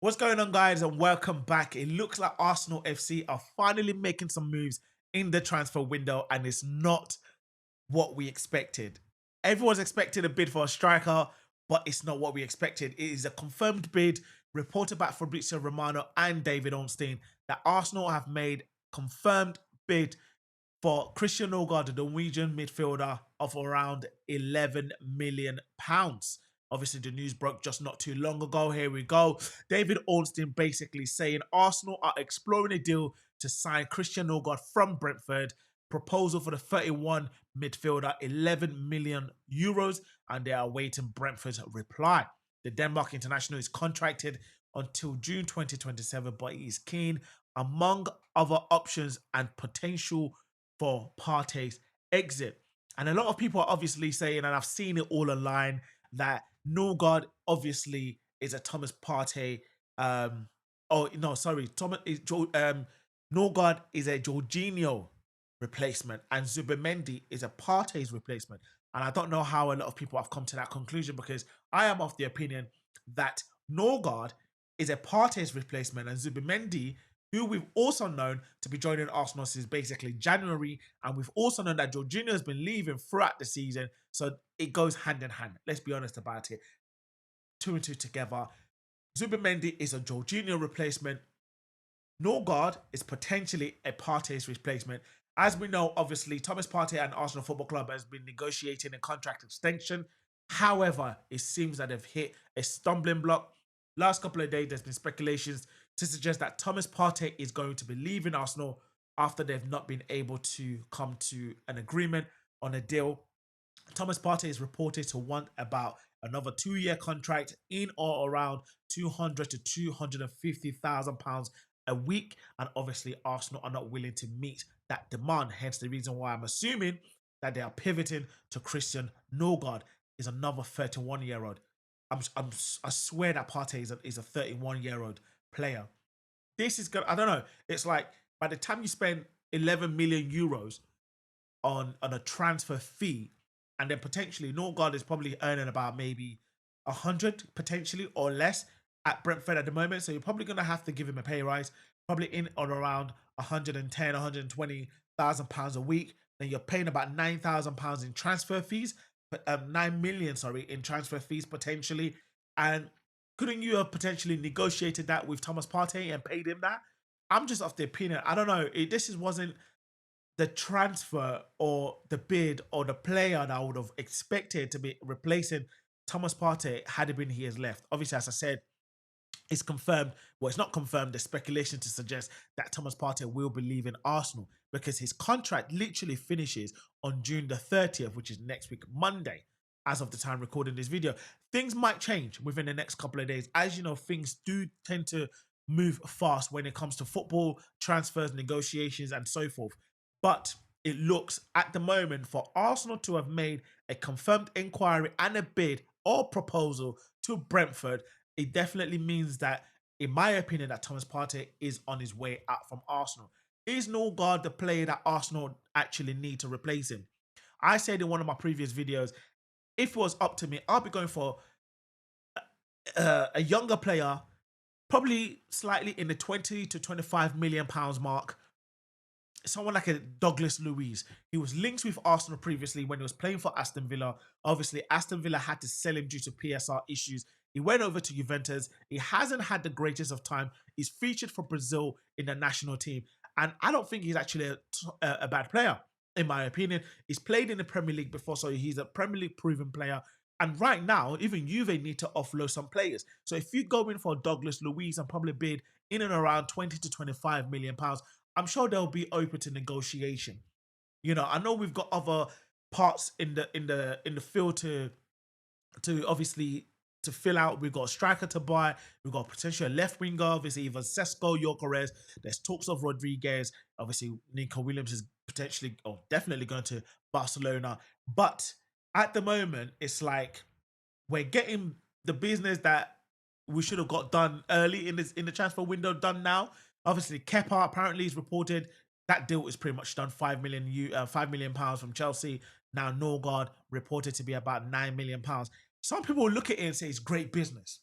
What's going on, guys, and welcome back. It looks like Arsenal FC are finally making some moves in the transfer window, and it's not what we expected. Everyone's expecting a bid for a striker, but it's not what we expected. It is a confirmed bid reported by Fabrizio Romano and David Ornstein that Arsenal have made confirmed bid for Christian Norgaard, the Norwegian midfielder, of around £11 million. Obviously, the news broke just not too long ago. Here we go. David Ornstein basically saying Arsenal are exploring a deal to sign Christian Norgaard from Brentford. Proposal for the 31 midfielder, €11 million, and they are awaiting Brentford's reply. The Denmark international is contracted until June 2027, but he is keen, among other options and potential for Partey's exit. And a lot of people are obviously saying, and I've seen it all online, that Norgaard obviously is a Thomas Partey. Oh no, sorry, Norgaard is a Jorginho replacement, and Zubimendi is a Partey's replacement. And I don't know how a lot of people have come to that conclusion, because I am of the opinion that Norgaard is a Partey's replacement, and Zubimendi, who we've also known to be joining Arsenal since basically January, and we've also known that Jorginho has been leaving throughout the season, so it goes hand in hand. Let's be honest about it. Two and two together. Zubimendi is a Jorginho replacement. Norgaard is potentially a Partey's replacement. As we know, obviously, Thomas Partey and Arsenal Football Club has been negotiating a contract extension. However, it seems that they've hit a stumbling block. Last couple of days, there's been speculations to suggest that Thomas Partey is going to be leaving Arsenal after they've not been able to come to an agreement on a deal. Thomas Partey is reported to want about another 2-year contract in or around £200,000 to £250,000 a week, and obviously Arsenal are not willing to meet that demand. Hence the reason why I'm assuming that they are pivoting to Christian Norgaard, is another 31-year-old. I swear that Partey is a 31-year-old player. This is good. I don't know. It's like by the time you spend €11 million on a transfer fee, and then potentially Norgaard is probably earning about maybe 100 potentially or less at Brentford at the moment. So you're probably going to have to give him a pay rise, probably in on around 110, 120,000 pounds a week. Then you're paying about £9,000 in transfer fees, 9 million, sorry, in transfer fees potentially. And couldn't you have potentially negotiated that with Thomas Partey and paid him that? I'm just of the opinion. I don't know. Wasn't the transfer or the bid or the player that I would have expected to be replacing Thomas Partey had it been he has left. Obviously, as I said, it's confirmed. Well, it's not confirmed. There's speculation to suggest that Thomas Partey will be leaving Arsenal, because his contract literally finishes on June the 30th, which is next week, Monday, as of the time recording this video. Things might change within the next couple of days. As you know, things do tend to move fast when it comes to football, transfers, negotiations, and so forth. But it looks at the moment for Arsenal to have made a confirmed inquiry and a bid or proposal to Brentford. It definitely means that, in my opinion, that Thomas Partey is on his way out from Arsenal. Is Norgaard the player that Arsenal actually need to replace him? I said in one of my previous videos, if it was up to me, I'll be going for a younger player, probably slightly in the 20 to 25 million pounds mark. Someone like a Douglas Luiz. He was linked with Arsenal previously when he was playing for Aston Villa. Obviously, Aston Villa had to sell him due to PSR issues. He went over to Juventus. He hasn't had the greatest of time. He's featured for Brazil in the national team. And I don't think he's actually a bad player, in my opinion. He's played in the Premier League before, so he's a Premier League proven player. And right now, even Juve need to offload some players. So if you go in for Douglas Luiz and probably bid in and around 20 to 25 million pounds, I'm sure they'll be open to negotiation. You know, I know we've got other parts in the field to obviously to fill out. We've got a striker to buy. We've got potential left winger, obviously either Sesko, Gyökeres. There's talks of Rodriguez. Obviously, Nico Williams is potentially or definitely going to Barcelona. But at the moment, it's like we're getting the business that we should have got done early in the transfer window done now. Obviously, Kepa apparently is reported that deal is pretty much done. £5 million from Chelsea. Now Norgaard reported to be about £9 million. Some people look at it and say it's great business.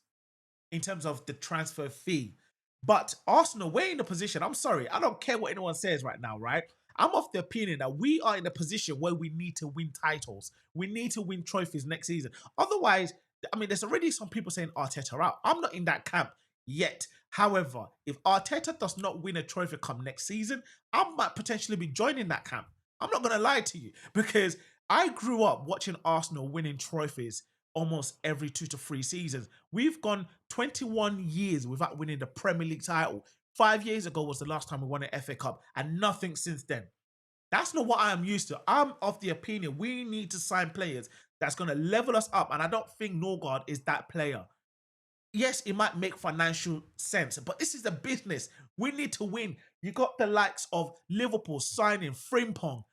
in terms of the transfer fee. But Arsenal, we're in the position. I'm sorry, I don't care what anyone says right now, right? I'm of the opinion that we are in a position where we need to win titles. We need to win trophies next season. Otherwise, I mean, there's already some people saying Arteta out. I'm not in that camp yet. However, if Arteta does not win a trophy come next season, I might potentially be joining that camp. I'm not going to lie to you because I grew up watching Arsenal winning trophies almost every 2 to 3 seasons. We've gone 21 years without winning the Premier League title. 5 years ago was the last time we won an FA Cup, and nothing since then. That's not what I am used to. I'm of the opinion we need to sign players that's going to level us up, and I don't think Norgaard is that player. Yes, it might make financial sense, but this is a business. We need to win. You got the likes of Liverpool signing Frimpong,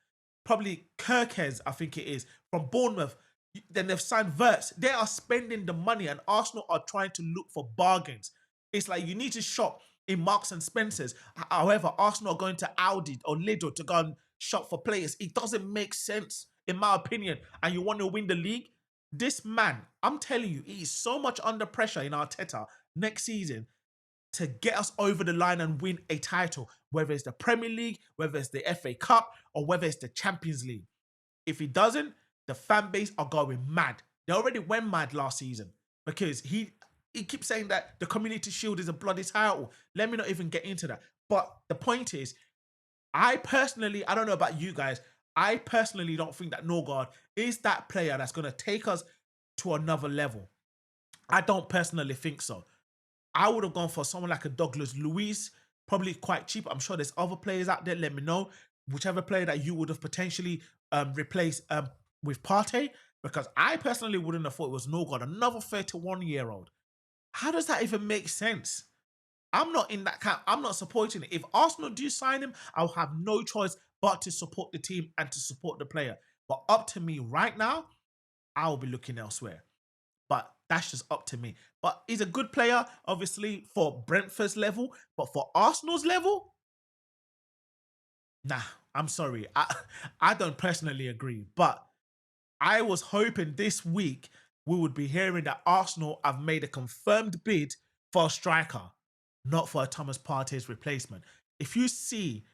probably Kirkes, I think it is, from Bournemouth. Then they've signed Verts. They are spending the money, and Arsenal are trying to look for bargains. It's like you need to shop in Marks and Spencers. However, Arsenal are going to Aldi or Lidl to go and shop for players. It doesn't make sense, in my opinion. And you want to win the league? This man, I'm telling you, he is so much under pressure in Arteta next season to get us over the line and win a title, whether it's the Premier League, whether it's the FA Cup, or whether it's the Champions League. If he doesn't, the fan base are going mad. They already went mad last season because he keeps saying that the Community Shield is a bloody title. Let me not even get into that. But the point is, I don't know about you guys, I personally don't think that Norgaard is that player that's going to take us to another level. I don't personally think so. I would have gone for someone like a Douglas Luiz, probably quite cheap. I'm sure there's other players out there. Let me know whichever player that you would have potentially replaced with Partey, because I personally wouldn't have thought it was Norgaard, another 31-year-old. How does that even make sense? I'm not in that camp. I'm not supporting it. If Arsenal do sign him, I'll have no choice but to support the team and to support the player. But up to me right now, I'll be looking elsewhere. But that's just up to me. But he's a good player, obviously, for Brentford's level. But for Arsenal's level, nah, I'm sorry. I don't personally agree. But I was hoping this week we would be hearing that Arsenal have made a confirmed bid for a striker, not for a Thomas Partey's replacement. If you see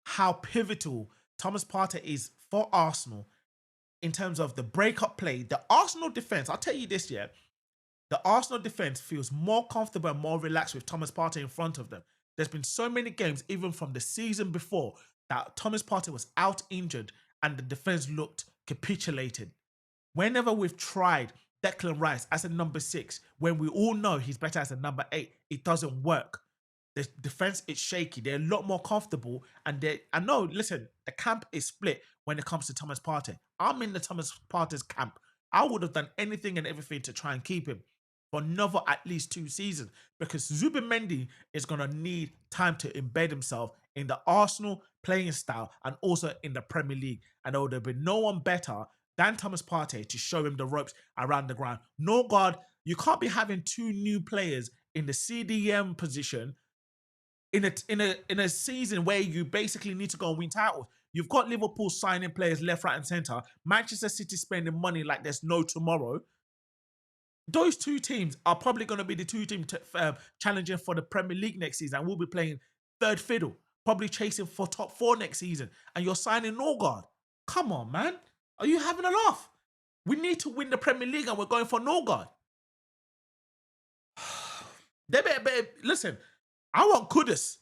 how pivotal Thomas Partey is for Arsenal in terms of the breakup play, the Arsenal defense, I'll tell you this, yeah, the Arsenal defense feels more comfortable and more relaxed with Thomas Partey in front of them. There's been so many games, even from the season before, that Thomas Partey was out injured and the defense looked capitulated. Whenever we've tried Declan Rice as a number 6, when we all know he's better as a number 8, it doesn't work. The defense is shaky. They're a lot more comfortable. And I know, listen, the camp is split when it comes to Thomas Partey. I'm in the Thomas Partey's camp. I would have done anything and everything to try and keep him for another at least 2 seasons, because Zubimendi is going to need time to embed himself in the Arsenal playing style and also in the Premier League. And there would have been no one better than Thomas Partey to show him the ropes around the ground. Norgaard, you can't be having 2 new players in the CDM position in a season where you basically need to go and win titles. You've got Liverpool signing players left, right, and centre. Manchester City spending money like there's no tomorrow. Those 2 teams are probably going to be the 2 teams challenging for the Premier League next season. And we'll be playing third fiddle, probably chasing for top 4 next season. And you're signing Norgaard. Come on, man. Are you having a laugh? We need to win the Premier League and we're going for Norgaard. Listen, I want Kudus.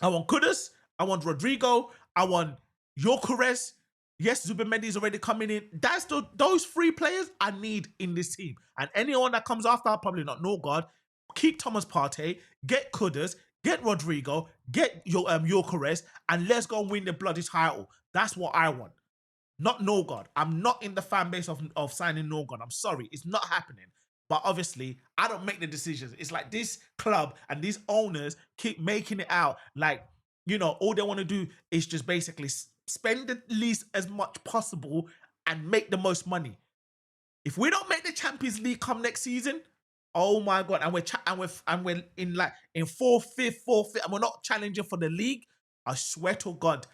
I want Rodrigo. I want Gyökeres. Yes, Zubimendi is already coming in. That's those 3 players I need in this team. And anyone that comes after, probably not Norgaard. Keep Thomas Partey, get Kudus, get Rodrigo, get Gyökeres, and let's go win the bloody title. That's what I want. Not Norgaard. I'm not in the fan base of signing Norgaard. I'm sorry. It's not happening. But obviously, I don't make the decisions. It's like this club and these owners keep making it out like, you know, all they want to do is just basically spend the least as much possible and make the most money. If we don't make the Champions League come next season, oh my God, and we're in fourth, fifth, and we're not challenging for the league, I swear to God,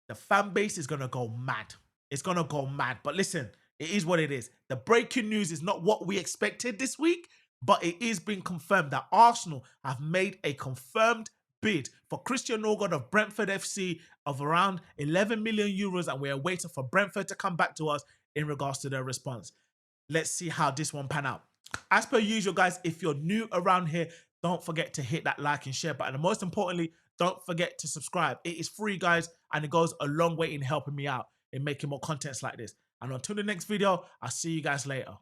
the fan base is gonna go mad. It's gonna go mad. But listen, it is what it is. The breaking news is not what we expected this week, But it is being confirmed that Arsenal have made a confirmed bid for Christian Norgaard of Brentford FC of around 11 million euros, and we are waiting for Brentford to come back to us in regards to their response. Let's see how this one pan out. As per usual, guys, if you're new around here, don't forget to hit that like and share button. And most importantly, don't forget to subscribe. It is free, guys, and it goes a long way in helping me out in making more contents like this. And until the next video, I'll see you guys later.